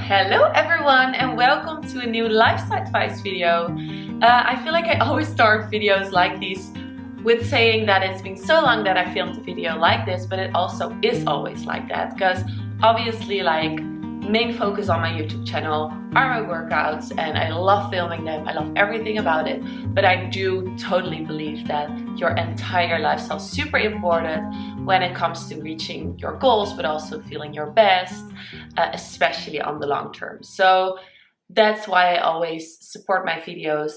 Hello everyone and welcome to a new lifestyle advice video. I feel like I always start videos like these with saying that it's been so long that I filmed a video like this, but it also is always like that because obviously main focus on my YouTube channel are my workouts and I love filming them. I love everything about it, but I do totally believe that your entire lifestyle is super important when it comes to reaching your goals, but also feeling your best, especially on the long term. So that's why I always support my videos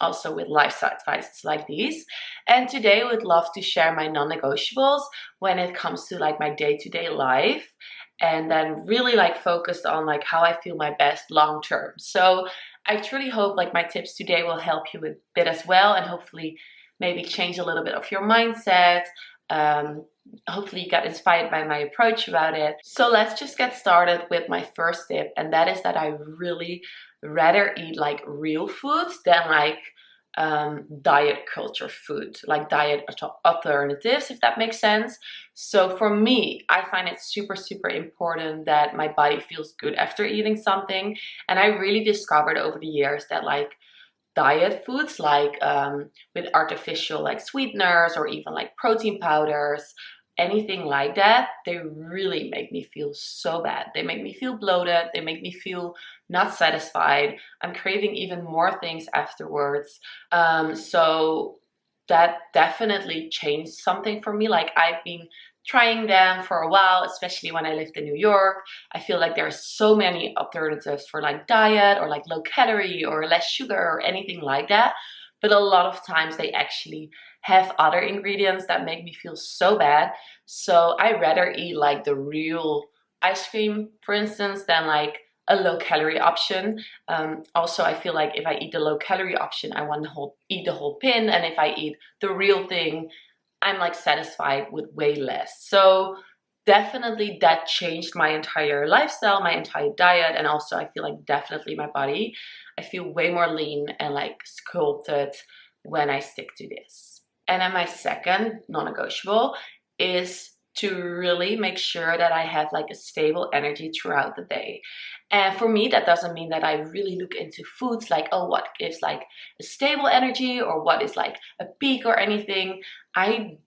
also with lifestyle advices like these. And today I would love to share my non-negotiables when it comes to my day-to-day life, and then really focused on how I feel my best long term. So I truly hope my tips today will help you a bit as well, and hopefully maybe change a little bit of your mindset. Hopefully you got inspired by my approach about it. So let's just get started with my first tip, and that is that I really rather eat real foods than diet culture food, diet alternatives, if that makes sense. So for me, I find it super important that my body feels good after eating something, and I really discovered over the years that diet foods with artificial sweeteners or even protein powders, anything like that, they really make me feel so bad. They make me feel bloated. They make me feel not satisfied. I'm craving even more things afterwards. So that definitely changed something for me. I've been trying them for a while, especially when I lived in New York. I feel there are so many alternatives for diet or low calorie or less sugar or anything like that. But a lot of times they actually have other ingredients that make me feel so bad. So I rather eat the real ice cream, for instance, than a low calorie option. Also, I feel if I eat the low calorie option, I want to eat the whole pin. And if I eat the real thing, I'm satisfied with way less. So definitely that changed my entire lifestyle, my entire diet. And also I feel definitely my body, I feel way more lean and sculpted when I stick to this. And then my second non-negotiable is to really make sure that I have a stable energy throughout the day. And for me, that doesn't mean that I really look into foods oh, what gives a stable energy or what is a peak or anything. I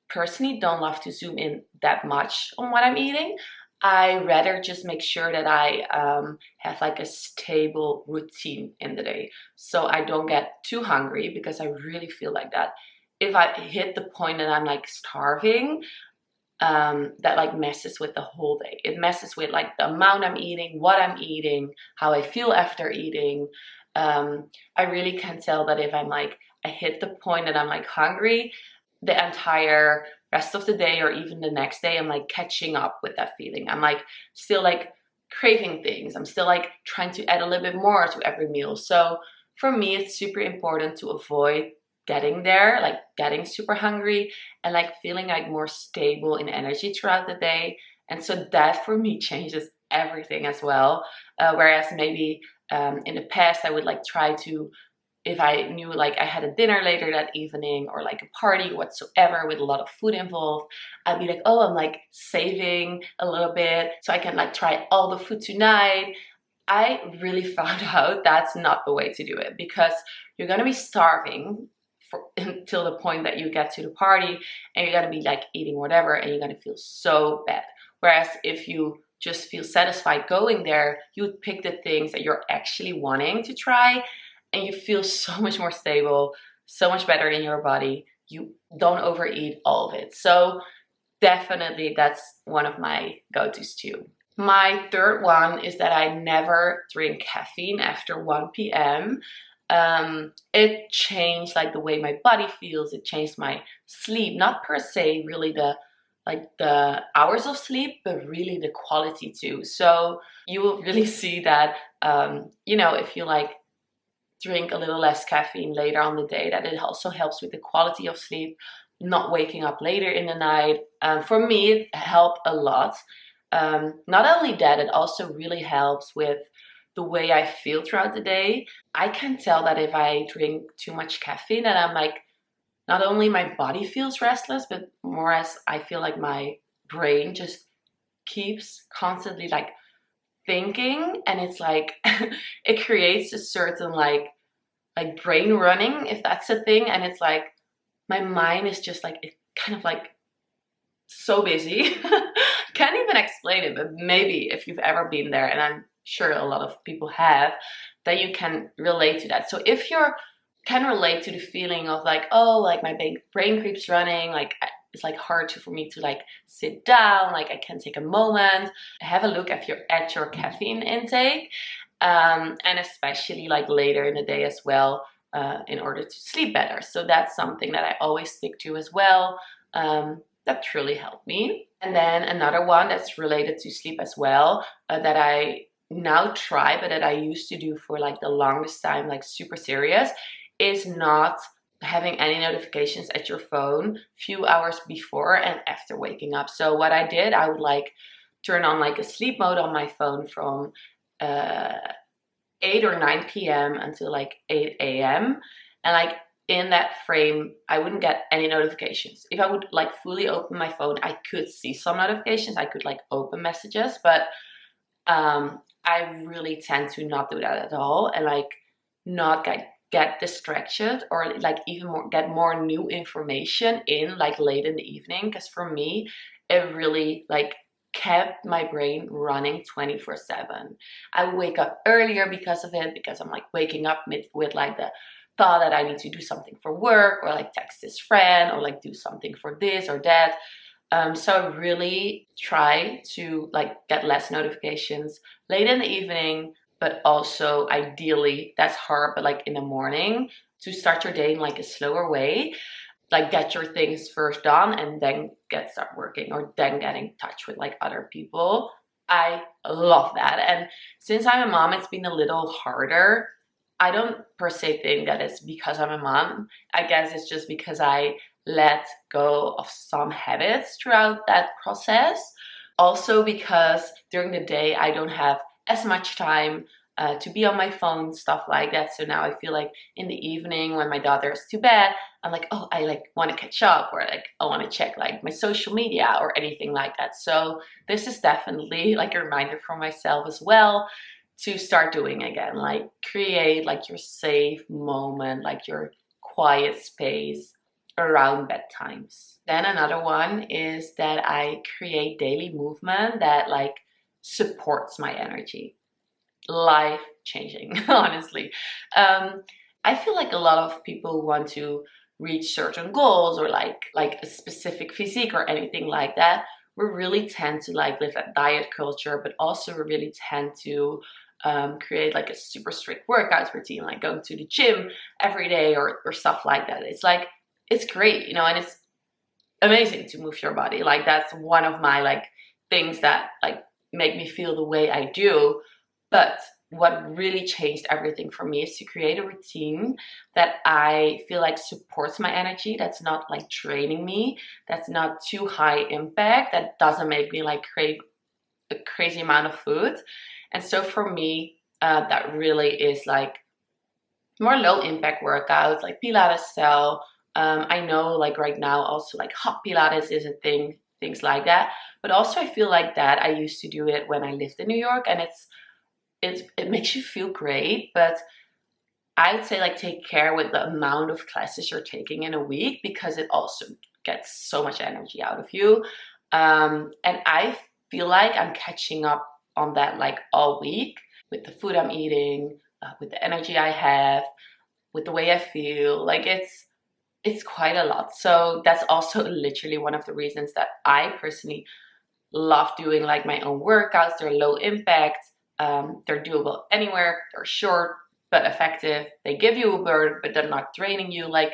personally don't love to zoom in that much on what I'm eating. I rather just make sure that I have a stable routine in the day, so I don't get too hungry, because I really feel that if I hit the point that I'm starving, that messes with the whole day. It messes with the amount I'm eating, what I'm eating, how I feel after eating. I really can tell that if I'm I hit the point that I'm hungry, the entire rest of the day or even the next day, I'm catching up with that feeling. I'm still craving things. I'm still trying to add a little bit more to every meal. So for me, it's super important to avoid getting there, getting super hungry, and feeling more stable in energy throughout the day. And so that for me changes everything as well. Whereas maybe in the past I would try to, if I knew I had a dinner later that evening or a party whatsoever with a lot of food involved, I'd be oh, I'm saving a little bit so I can try all the food tonight. I really found out that's not the way to do it, because you're gonna be starving until the point that you get to the party, and you're gonna be eating whatever, and you're gonna feel so bad. Whereas if you just feel satisfied going there, you would pick the things that you're actually wanting to try, and you feel so much more stable, so much better in your body. You don't overeat all of it. So definitely that's one of my go-tos too. My third one is that I never drink caffeine after 1 p.m. It changed the way my body feels. It changed my sleep, not per se really the hours of sleep, but really the quality too. So you will really see that if you drink a little less caffeine later on the day, that it also helps with the quality of sleep, not waking up later in the night. For me, it helped a lot. Not only that, it also really helps with the way I feel throughout the day. I can tell that if I drink too much caffeine, and I'm not only my body feels restless, but more as I feel my brain just keeps constantly thinking, and it's like it creates a certain like brain running, if that's a thing. And it's like my mind is just like, it kind of like so busy. Can't even explain it, but maybe if you've ever been there, and I'm sure a lot of people have, that you can relate to that. So if you're can relate to the feeling of like, oh, like my brain keeps running, like it's like hard for me to like sit down, like I can take a moment, have a look at your caffeine intake, and especially like later in the day as well, in order to sleep better. So that's something that I always stick to as well. That truly helped me. And then another one that's related to sleep as well, that I now try, but that I used to do for like the longest time, like super serious, is not having any notifications at your phone few hours before and after waking up. So what I did, I would like turn on like a sleep mode on my phone from 8 or 9 p.m. until like 8 a.m. And like in that frame, I wouldn't get any notifications. If I would like fully open my phone, I could see some notifications. I could like open messages, but I really tend to not do that at all, and like not get distracted, or like even more get more new information in like late in the evening, because for me it really like kept my brain running 24/7. I wake up earlier because of it, because I'm like waking up with like the thought that I need to do something for work, or like text this friend, or like do something for this or that. So I really try to like get less notifications late in the evening, but also ideally, that's hard, but like in the morning, to start your day in like a slower way, like get your things first done and then start working, or then get in touch with like other people. I love that. And since I'm a mom, it's been a little harder. I don't per se think that it's because I'm a mom. I guess it's just because I let go of some habits throughout that process. Also because during the day I don't have as much time to be on my phone, stuff like that. So now I feel like in the evening when my daughter is to bed, I'm like, oh, I like want to catch up, or like I want to check like my social media or anything like that. So this is definitely like a reminder for myself as well to start doing again, like create like your safe moment, like your quiet space around bedtimes. Then another one is that I create daily movement that like supports my energy. Life changing, honestly. I feel like a lot of people want to reach certain goals, or like a specific physique or anything like that. We really tend to like live that diet culture, but also we really tend to create like a super strict workout routine, like going to the gym every day, or stuff like that. It's like, it's great, you know, and it's amazing to move your body. Like that's one of my like things that like make me feel the way I do. But what really changed everything for me is to create a routine that I feel like supports my energy, that's not like draining me, that's not too high impact, that doesn't make me like crave a crazy amount of food. And so for me, that really is like more low impact workouts, like Pilates style. I know like right now also like hot Pilates is a thing, things like that. But also I feel like that I used to do it when I lived in New York, and it makes you feel great, but I would say like take care with the amount of classes you're taking in a week, because it also gets so much energy out of you. And I feel like I'm catching up on that like all week, with the food I'm eating, with the energy I have, with the way I feel. Like it's quite a lot. So that's also literally one of the reasons that I personally love doing like my own workouts. They're low impact, they're doable anywhere, they're short but effective, they give you a burn but they're not draining you. Like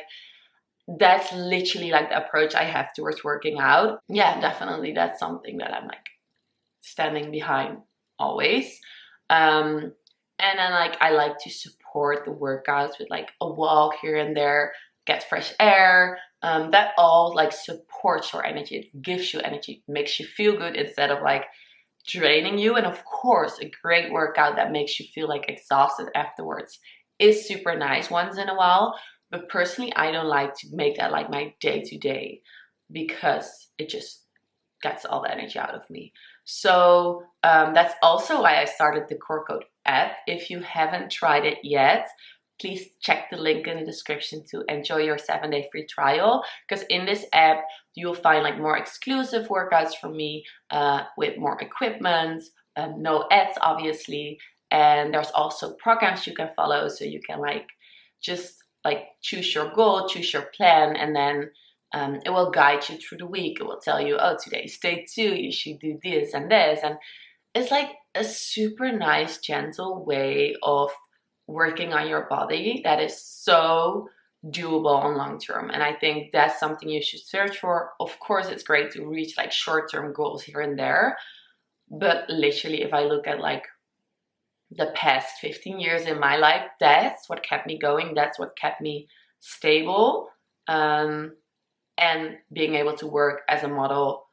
that's literally like the approach I have towards working out. Yeah, definitely that's something that I'm like standing behind always. And then like I like to support the workouts with like a walk here and there, get fresh air. That all like supports your energy. It gives you energy, makes you feel good instead of like draining you. And of course, a great workout that makes you feel like exhausted afterwards is super nice once in a while. But personally, I don't like to make that like my day-to-day, because it just gets all the energy out of me. So that's also why I started the Core Code app. If you haven't tried it yet, please check the link in the description to enjoy your 7-day free trial. Because in this app, you'll find like more exclusive workouts from me with more equipment, no ads, obviously. And there's also programs you can follow, so you can like just like choose your goal, choose your plan, and then it will guide you through the week. It will tell you, oh, today's day 2, you should do this and this. And it's like a super nice, gentle way of working on your body that is so doable on long term. And I think that's something you should search for. Of course, it's great to reach like short-term goals here and there. But literally, if I look at like the past 15 years in my life, that's what kept me going. That's what kept me stable. And being able to work as a model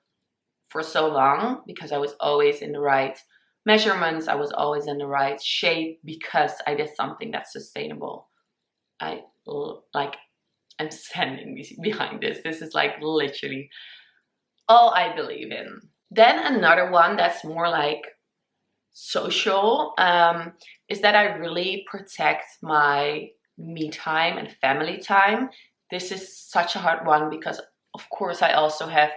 for so long, because I was always in the right measurements, I was always in the right shape, because I did something that's sustainable. I'm standing behind this. This is like literally all I believe in. Then another one that's more like social is that I really protect my me time and family time. This is such a hard one because, of course, I also have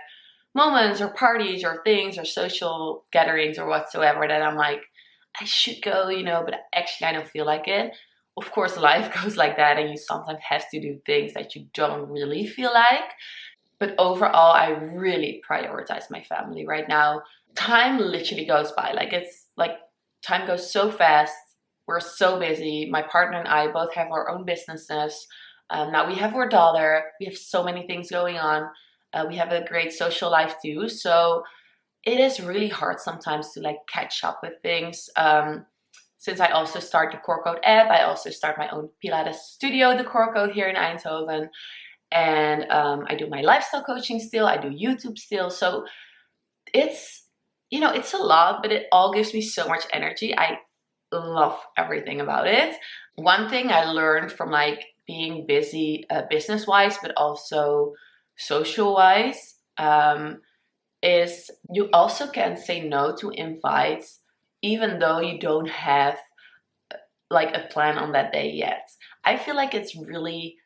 moments or parties or things or social gatherings or whatsoever that I'm like, I should go, you know, but actually I don't feel like it. Of course, life goes like that, and you sometimes have to do things that you don't really feel like. But overall, I really prioritize my family right now. Time literally goes by. Like, it's like time goes so fast. We're so busy. My partner and I both have our own businesses. Now we have our daughter. We have so many things going on. We have a great social life too. So it is really hard sometimes to like catch up with things. Since I also start the Core Code app, I also start my own Pilates studio, the Core Code, here in Eindhoven. And I do my lifestyle coaching still. I do YouTube still. So it's, you know, it's a lot, but it all gives me so much energy. I love everything about it. One thing I learned from like being busy business-wise, but also social-wise, is you also can say no to invites, even though you don't have like a plan on that day yet. I feel like it's really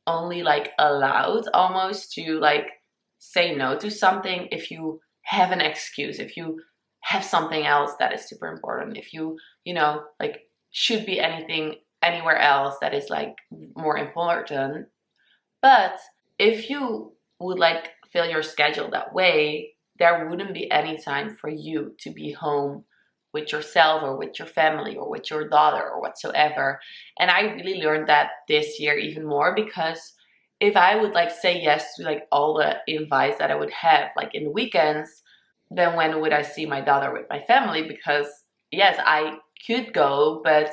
only like allowed almost to like say no to something if you have an excuse, if you have something else that is super important, if you know, like should be anything anywhere else that is like more important. But if you would like fill your schedule that way, there wouldn't be any time for you to be home with yourself or with your family or with your daughter or whatsoever. And I really learned that this year even more, because if I would like say yes to like all the invites that I would have like in the weekends, then when would I see my daughter with my family? Because yes, I could go, but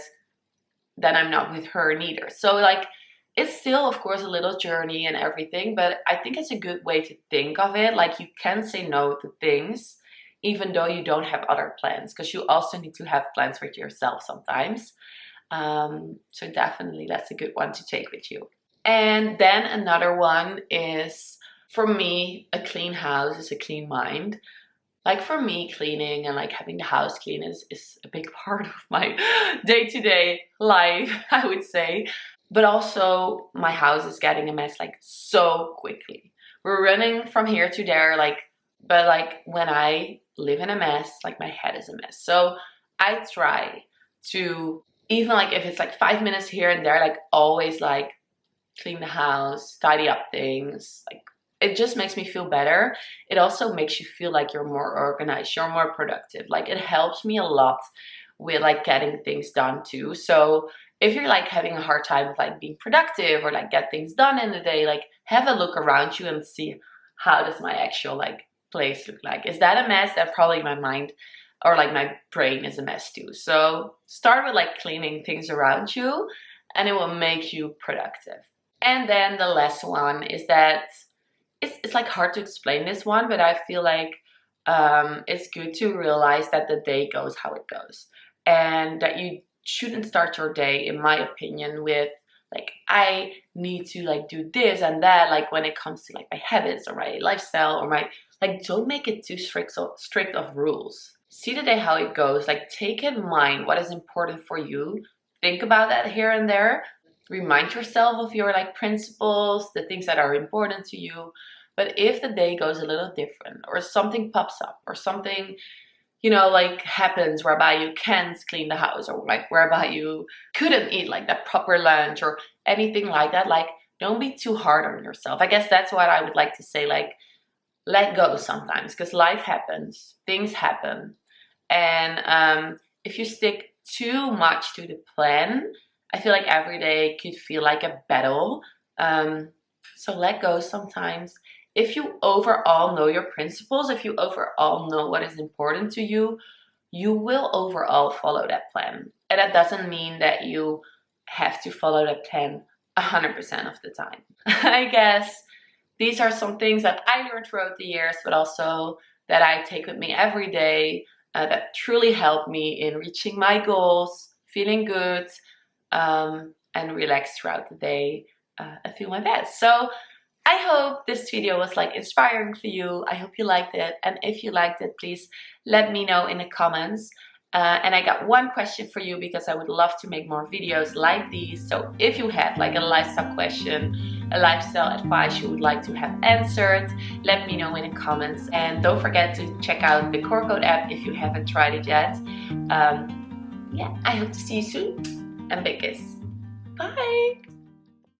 then I'm not with her neither. So like, it's still, of course, a little journey and everything, but I think it's a good way to think of it. Like, you can say no to things, even though you don't have other plans, because you also need to have plans with yourself sometimes. So definitely that's a good one to take with you. And then another one is, for me, a clean house is a clean mind. Like, for me, cleaning and like having the house clean is a big part of my day-to-day life, I would say. But also, my house is getting a mess like so quickly. We're running from here to there, like, but like when I live in a mess, like my head is a mess. So I try to, even like if it's like 5 minutes here and there, like always like clean the house, tidy up things. Like, it just makes me feel better. It also makes you feel like you're more organized, you're more productive. Like, it helps me a lot with like getting things done too. So if you're like having a hard time with like being productive or like get things done in the day, like have a look around you and see, how does my actual like place look like? Is that a mess? That probably my mind or like my brain is a mess too. So start with like cleaning things around you, and it will make you productive. And then the last one is that it's like hard to explain this one, but I feel like it's good to realize that the day goes how it goes, and that you shouldn't start your day, in my opinion, with like, I need to like do this and that, like when it comes to like my habits or my lifestyle or my Like, don't make it too strict of rules. See the day how it goes. Like, take in mind what is important for you. Think about that here and there. Remind yourself of your like principles, the things that are important to you. But if the day goes a little different, or something pops up, or something, you know, like happens whereby you can't clean the house, or like whereby you couldn't eat like that proper lunch or anything like that, like don't be too hard on yourself. I guess that's what I would like to say. Like, let go sometimes, because life happens, things happen. And if you stick too much to the plan, I feel like every day could feel like a battle. So let go sometimes. If you overall know your principles, if you overall know what is important to you, you will overall follow that plan. And that doesn't mean that you have to follow that plan 100% of the time. I guess these are some things that I learned throughout the years, but also that I take with me every day, that truly help me in reaching my goals, feeling good, and relax throughout the day, and feel my best. So I hope this video was like inspiring for you. I hope you liked it. And if you liked it, please let me know in the comments. And I got one question for you, because I would love to make more videos like these. So if you have like a lifestyle question, a lifestyle advice you would like to have answered, let me know in the comments. And don't forget to check out the Core Code app if you haven't tried it yet. Yeah, I hope to see you soon. And big kiss. Bye.